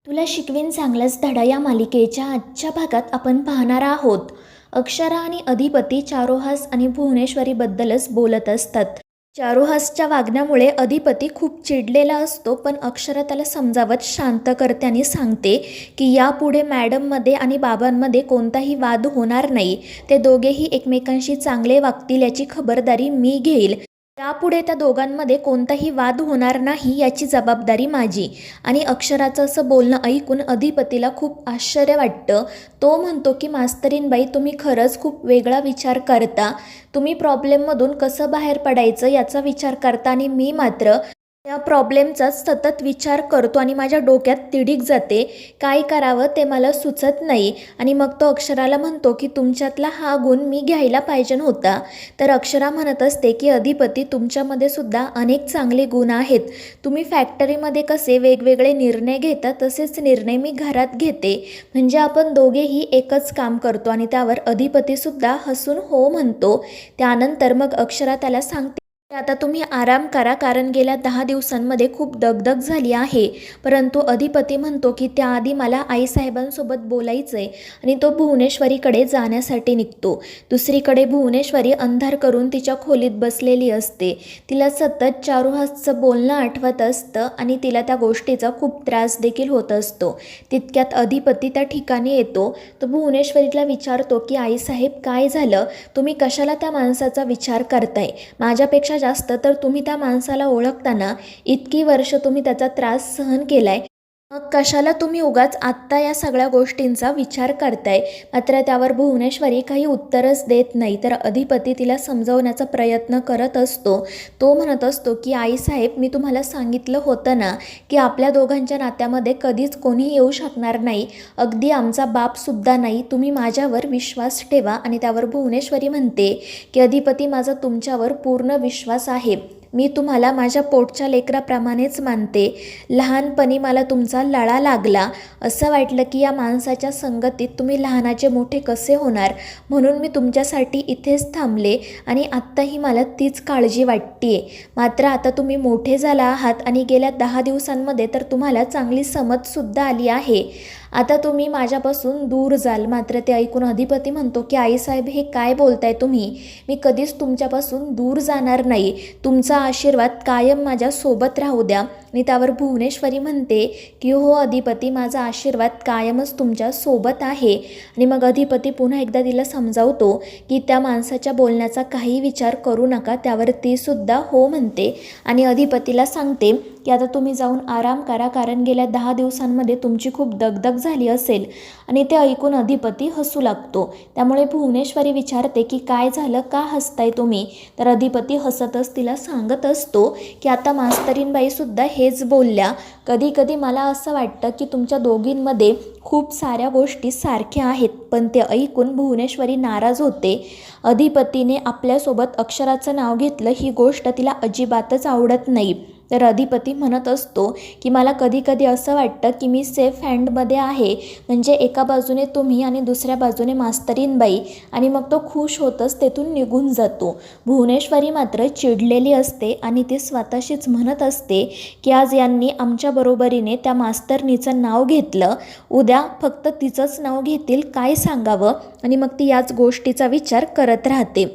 तुला शिकवीन चांगलाच धडा या मालिकेच्या आजच्या भागात आपण पाहणार आहोत. अक्षरा आणि अधिपती चारुहास आणि भुवनेश्वरीबद्दलच बोलत असतात. चारुहासच्या वागण्यामुळे अधिपती खूप चिडलेला असतो, पण अक्षरा त्याला समजावत शांत करते आणि सांगते की यापुढे मॅडममध्ये आणि बाबांमध्ये कोणताही वाद होणार नाही. ते दोघेही एकमेकांशी चांगले वागतील याची खबरदारी मी घेईल. यापुढे त्या दोघांमध्ये कोणताही वाद होणार नाही याची जबाबदारी माझी. आणि अक्षराचं असं बोलणं ऐकून अधिपतीला खूप आश्चर्य वाटतं. तो म्हणतो की मास्तरीनबाई, तुम्ही खरंच खूप वेगळा विचार करता. तुम्ही प्रॉब्लेममधून कसं बाहेर पडायचं याचा विचार करता आणि मी मात्र त्या प्रॉब्लेमचाच सतत विचार करतो आणि माझ्या डोक्यात तिडीक जाते. काय करावं ते मला सुचत नाही. आणि मग तो अक्षराला म्हणतो की तुमच्यातला हा गुण मी घ्यायला पाहिजे होता. तर अक्षरा म्हणत असते की अधिपती, तुमच्यामध्ये सुद्धा अनेक चांगले गुण आहेत. तुम्ही फॅक्टरीमध्ये कसे वेगवेगळे निर्णय घेता तसेच निर्णय मी घरात घेते. म्हणजे आपण दोघेही एकच काम करतो. आणि त्यावर अधिपतीसुद्धा हसून हो म्हणतो. त्यानंतर मग अक्षरा त्याला सांगते, आता तुम्ही आराम करा, कारण गेल्या 10 दिवसांमध्ये खूप दगदग झाली आहे. परंतु अधिपती म्हणतो की त्याआधी मला आईसाहेबांसोबत बोलायचं आहे आणि तो भुवनेश्वरीकडे जाण्यासाठी निघतो. दुसरीकडे भुवनेश्वरी अंधार करून तिच्या खोलीत बसलेली असते. तिला सतत चारुहासचं बोलणं आठवत असतं आणि तिला त्या गोष्टीचा खूप त्रास देखील होत असतो. तितक्यात अधिपती त्या ठिकाणी येतो. तो भुवनेश्वरीला विचारतो की आईसाहेब, काय झालं? तुम्ही कशाला त्या माणसाचा विचार करताय? माझ्यापेक्षा जास्त तर तुम्ही त्या माणसाला ओळखताना. इतकी वर्ष तुम्ही त्याचा त्रास सहन केलाय, मग कशाला तुम्ही उगाच आत्ता या सगळ्या गोष्टींचा विचार करताय? मात्र त्यावर भुवनेश्वरी काही उत्तरच देत नाही. तर अधिपती तिला समजवण्याचा प्रयत्न करत असतो. तो म्हणत असतो की आईसाहेब, मी तुम्हाला सांगितलं होतं ना की आपल्या दोघांच्या नात्यामध्ये कधीच कोणी येऊ शकणार नाही, अगदी आमचा बापसुद्धा नाही. तुम्ही माझ्यावर विश्वास ठेवा. आणि त्यावर भुवनेश्वरी म्हणते की अधिपती, माझा तुमच्यावर पूर्ण विश्वास आहे. मी तुम्हाला माझ्या पोटच्या लेकराप्रमाणेच मानते. लहानपणी मला तुमचा लळा लागला. असं वाटलं की या माणसाच्या संगतीत तुम्ही लहानाचे मोठे कसे होणार, म्हणून मी तुमच्यासाठी इथेच थांबले. आणि आत्ताही मला तीच काळजी वाटते. मात्र आता तुम्ही मोठे झाला आहात आणि गेल्या 10 दिवसांमध्ये तर तुम्हाला चांगली समजसुद्धा आली आहे. आता तुम्ही माझ्यापासून दूर जाल. मात्र ते ऐकून अधिपती म्हणतो की आईसाहेब, हे काय बोलताय तुम्ही? मी कधीच तुमच्यापासून दूर जाणार नाही. तुमचा आशीर्वाद कायम माझ्यासोबत राहू द्या. आणि त्यावर भुवनेश्वरी म्हणते की हो अधिपती, माझा आशीर्वाद कायमच तुमच्या सोबत आहे. आणि मग अधिपती पुन्हा एकदा तिला समजावतो की त्या माणसाच्या बोलण्याचा काही विचार करू नका. त्यावर ती सुद्धा हो म्हणते. आणि अधिपतीला सांगते की आता तुम्ही जाऊन आराम करा, कारण गेल्या 10 दिवसांमध्ये तुमची खूप दगदग झाली असेल. आणि ते ऐकून अधिपती हसू लागतो. त्यामुळे भुवनेश्वरी विचारते की काय झालं, का हसताय तुम्ही? तर अधिपती हसतच तिला सांगत असतो की आता मास्तरीनबाईसुद्धा हेच बोलल्या. कधी कधी मला असं वाटतं की तुमच्या दोघींमध्ये खूप साऱ्या गोष्टी सारख्या आहेत. पण ते ऐकून भुवनेश्वरी नाराज होते. अधिपतीने आपल्यासोबत अक्षराचं नाव घेतलं, ही गोष्ट तिला अजिबातच आवडत नाही. तर अधिपती म्हणत असतो की मला कधी कधी असं वाटतं की मी सेफ हँडमध्ये आहे. म्हणजे एका बाजूने तुम्ही आणि दुसऱ्या बाजूने मास्तरीनबाई. आणि मग तो खुश होतच तेथून निघून जातो. भुवनेश्वरी मात्र चिडलेली असते आणि ती स्वतःशीच म्हणत असते की आज यांनी आमच्या बरोबरीने त्या मास्तरनीचं नाव घेतलं, उद्या फक्त तिचंच नाव घेतील, काय सांगावं? आणि मग ती याच गोष्टीचा विचार करत राहते.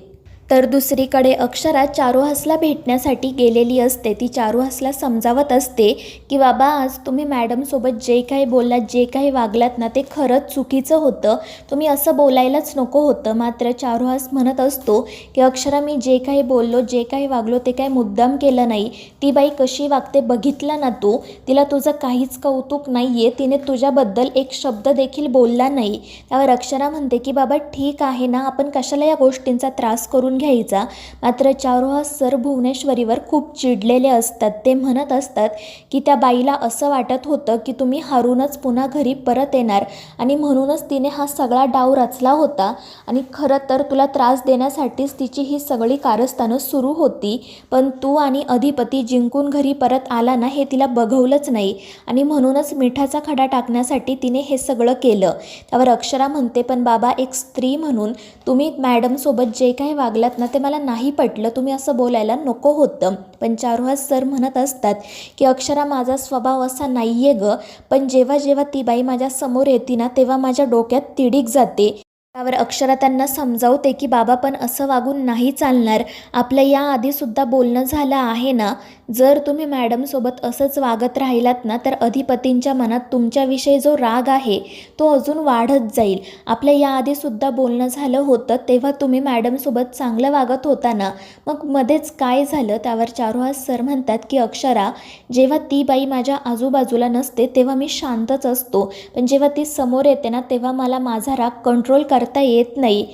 तर दुसरीकडे अक्षरा चारुहासला भेटण्यासाठी गेलेली असते. ती चारुहासला समजावत असते की बाबा, आज तुम्ही मॅडमसोबत जे काही बोललात, जे काही वागलात ना, ते खरंच चुकीचं होतं. तुम्ही असं बोलायलाच नको होतं. मात्र चारुहास म्हणत असतो की अक्षरा, मी जे काही बोललो, जे काही वागलो ते काही मुद्दाम केलं नाही. ती बाई कशी वागते बघितलं ना तू? तिला तुझं काहीच कौतुक नाही आहे. तिने तुझ्याबद्दल एक शब्द देखील बोलला नाही. त्यावर अक्षरा म्हणते की बाबा ठीक आहे ना, आपण कशाला या गोष्टींचा त्रास करून घ्यायचा? मात्र चारुहास सर भुवनेश्वरीवर खूप चिडलेले असतात. ते म्हणत असतात की त्या बाईला असं वाटत होतं की तुम्ही हारूनच पुन्हा घरी परत येणार आणि म्हणूनच तिने हा सगळा डाव रचला होता. आणि खरं तर तुला त्रास देण्यासाठीच तिची ही सगळी कारस्थानं सुरू होती. पण तू आणि अधिपती जिंकून घरी परत आला ना, हे तिला बघवलंच नाही. आणि म्हणूनच मिठाचा खडा टाकण्यासाठी तिने हे सगळं केलं. त्यावर अक्षरा म्हणते, पण बाबा, एक स्त्री म्हणून तुम्ही मॅडमसोबत जे काही वागला बोललात ना ते मला नाही पटलं, तुम्ही असं बोलायला नको होतं. पण चारुहास सर म्हणत असतात की अक्षरा माझा स्वभाव असा नाही आहे गं, पण जेव्हा जेव्हा ती बाई माझ्यासमोर येते ना तेव्हा माझ्या डोक्यात तिडीक जाते. त्यावर अक्षरा त्यांना समजावते की बाबा पण असं वागून नाही चालणार, आपलं याआधीसुद्धा बोलणं झालं आहे ना, जर तुम्ही मॅडमसोबत असंच वागत राहिलात ना तर अधिपतींच्या मनात तुमच्याविषयी जो राग आहे तो अजून वाढत जाईल. आपलं याआधीसुद्धा बोलणं झालं होतं तेव्हा तुम्ही मॅडमसोबत चांगलं वागत होता ना, मग मध्येच काय झालं? त्यावर चारुहास सर म्हणतात की अक्षरा, जेव्हा ती बाई माझ्या आजूबाजूला नसते तेव्हा मी शांतच असतो, पण जेव्हा ती समोर येते ना तेव्हा मला माझा राग कंट्रोल करता येत नाही.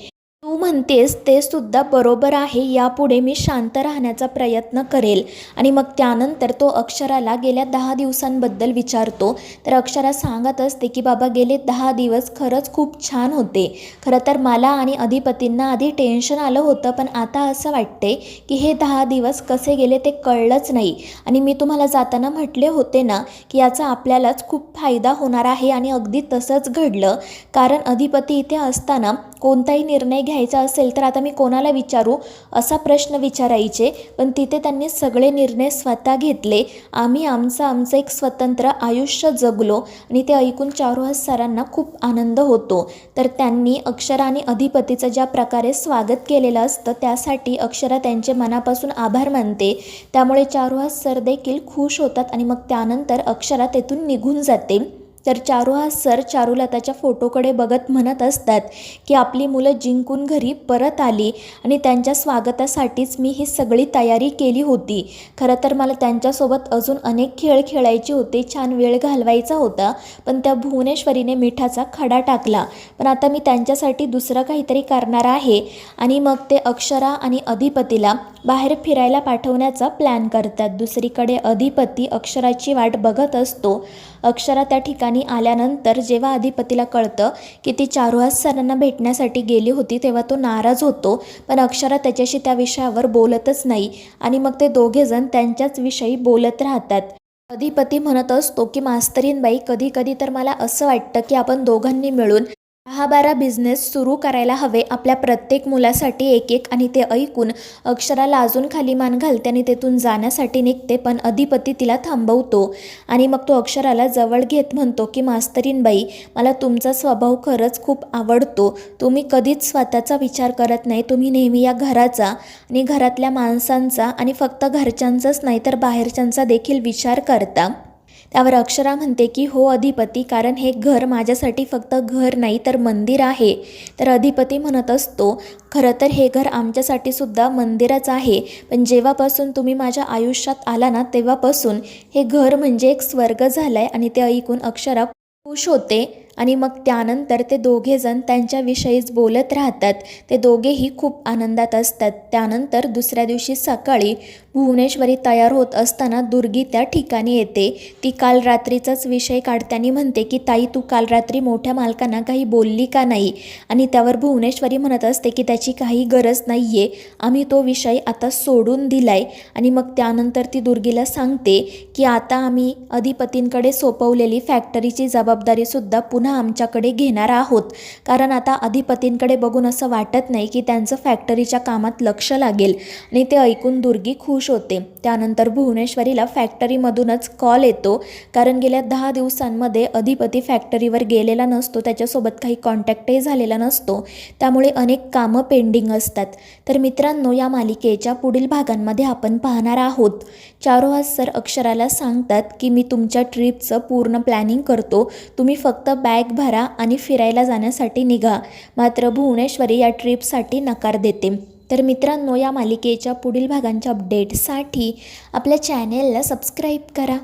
तू म्हणतेस ते सुद्धा बरोबर आहे, यापुढे मी शांत राहण्याचा प्रयत्न करेल. आणि मग त्यानंतर तो अक्षराला गेल्या 10 दिवसांबद्दल विचारतो. तर अक्षरा सांगत असते की बाबा गेले 10 दिवस खरंच खूप छान होते. खरं तर मला आणि अधिपतींना आधी टेन्शन आलं होतं, पण आता असं वाटते की हे 10 दिवस कसे गेले ते कळलंच नाही. आणि मी तुम्हाला जाताना म्हटले होते ना की याचा आपल्यालाच खूप फायदा होणार आहे, आणि अगदी तसंच घडलं. कारण अधिपती इथे असताना कोणताही निर्णय घ्यायचा असेल तर आता मी कोणाला विचारू असा प्रश्न विचारायचे, पण तिथे त्यांनी सगळे निर्णय स्वतः घेतले. आम्ही आमचं एक स्वतंत्र आयुष्य जगलो. आणि ते ऐकून चारुहास सरांना खूप आनंद होतो. तर त्यांनी अक्षरा आणि अधिपतीचं ज्या प्रकारे स्वागत केलेलं असतं त्यासाठी अक्षरा त्यांचे मनापासून आभार मानते. त्यामुळे चारुहास सर देखील खुश होतात आणि मग त्यानंतर अक्षरा तेथून निघून जाते. तर चारुहास सर चारुलताच्या फोटोकडे बघत म्हणत असतात की आपली मुलं जिंकून घरी परत आली, आणि त्यांच्या स्वागतासाठीच मी ही सगळी तयारी केली होती. खरं तर मला त्यांच्यासोबत अजून अनेक खेळ खेळायचे होते, छान वेळ घालवायचा होता, पण त्या भुवनेश्वरीने मिठाचा खडा टाकला. पण आता मी त्यांच्यासाठी दुसरं काहीतरी करणार आहे. आणि मग ते अक्षरा आणि अधिपतीला बाहेर फिरायला पाठवण्याचा प्लॅन करतात. दुसरीकडे अधिपती अक्षराची वाट बघत असतो. अक्षरा त्या ठिकाणी आल्यानंतर जेव्हा अधिपतीला कळतं की ती चारुहास सरांना भेटण्यासाठी गेली होती तेव्हा तो नाराज होतो, पण अक्षरा त्याच्याशी त्या विषयावर बोलतच नाही. आणि मग ते दोघेजण त्यांच्याच विषयी बोलत राहतात. अधिपती म्हणत असतो की मास्तरीनबाई, कधी कधी तर मला असं वाटतं की आपण दोघांनी मिळून 10-12 बिझनेस सुरू करायला हवे, आपल्या प्रत्येक मुलासाठी एक एक. आणि ते ऐकून अक्षराला अजून खाली मान घालते आणि तेथून जाण्यासाठी निघते, पण अधिपती तिला थांबवतो. आणि मग तो अक्षराला जवळ घेत म्हणतो की मास्तरीनबाई, मला तुमचा स्वभाव खरंच खूप आवडतो. तुम्ही कधीच स्वतःचा विचार करत नाही, तुम्ही नेहमी या घराचा आणि घरातल्या माणसांचा आणि फक्त घरच्यांचाच नाही तर बाहेरच्यांचा देखील विचार करता. त्यावर अक्षरा म्हणते की हो अधिपती, कारण हे घर माझ्यासाठी फक्त घर नाही तर मंदिर आहे. तर अधिपती म्हणत असतो, खरं तर हे घर आमच्यासाठी सुद्धा मंदिरच आहे, पण जेव्हापासून तुम्ही माझ्या आयुष्यात आला ना तेव्हापासून हे घर म्हणजे एक स्वर्ग झाला आहे. आणि ते ऐकून अक्षरा खुश होते. आणि मग त्यानंतर ते दोघेजण त्यांच्याविषयीच बोलत राहतात. ते दोघेही खूप आनंदात असतात. त्यानंतर दुसऱ्या दिवशी सकाळी भुवनेश्वरी तयार होत असताना दुर्गी त्या ठिकाणी येते. ती काल रात्रीचाच विषय काढताना म्हणते की ताई, तू काल रात्री मोठ्या मालकांना काही बोलली का नाही? आणि त्यावर भुवनेश्वरी म्हणत असते की त्याची काही गरज नाही आहे, आम्ही तो विषय आता सोडून दिलाय. आणि मग त्यानंतर ती दुर्गीला सांगते की आता आम्ही अधिपतींकडे सोपवलेली फॅक्टरीची जबाबदारीसुद्धा पुन्हा आमच्याकडे घेणार आहोत, कारण आता अधिपतींकडे बघून असं वाटत नाही की त्यांचं फॅक्टरीच्या कामात लक्ष लागेल. आणि ते ऐकून दुर्गी खुश होते. त्यानंतर भुवनेश्वरीला फॅक्टरीमधूनच कॉल येतो, कारण गेल्या 10 दिवसांमध्ये अधिपती फॅक्टरीवर गेलेला नसतो, त्याच्यासोबत काही कॉन्टॅक्टही झालेला नसतो, त्यामुळे अनेक कामं पेंडिंग असतात. तर मित्रांनो, या मालिकेच्या पुढील भागांमध्ये आपण पाहणार आहोत चारुहास सर अक्षराला सांगतात की मी तुमच्या ट्रिपचं पूर्ण प्लॅनिंग करतो, तुम्ही फक्त बॅग भरा आणि फिरायला जाण्यासाठी निघा. मात्र भुवनेश्वरी या ट्रिपसाठी नकार देते. तर मित्रांनो, या मालिकेच्या पुढील भागांच्या अपडेटसाठी आपल्या चॅनेलला सबस्क्राईब करा.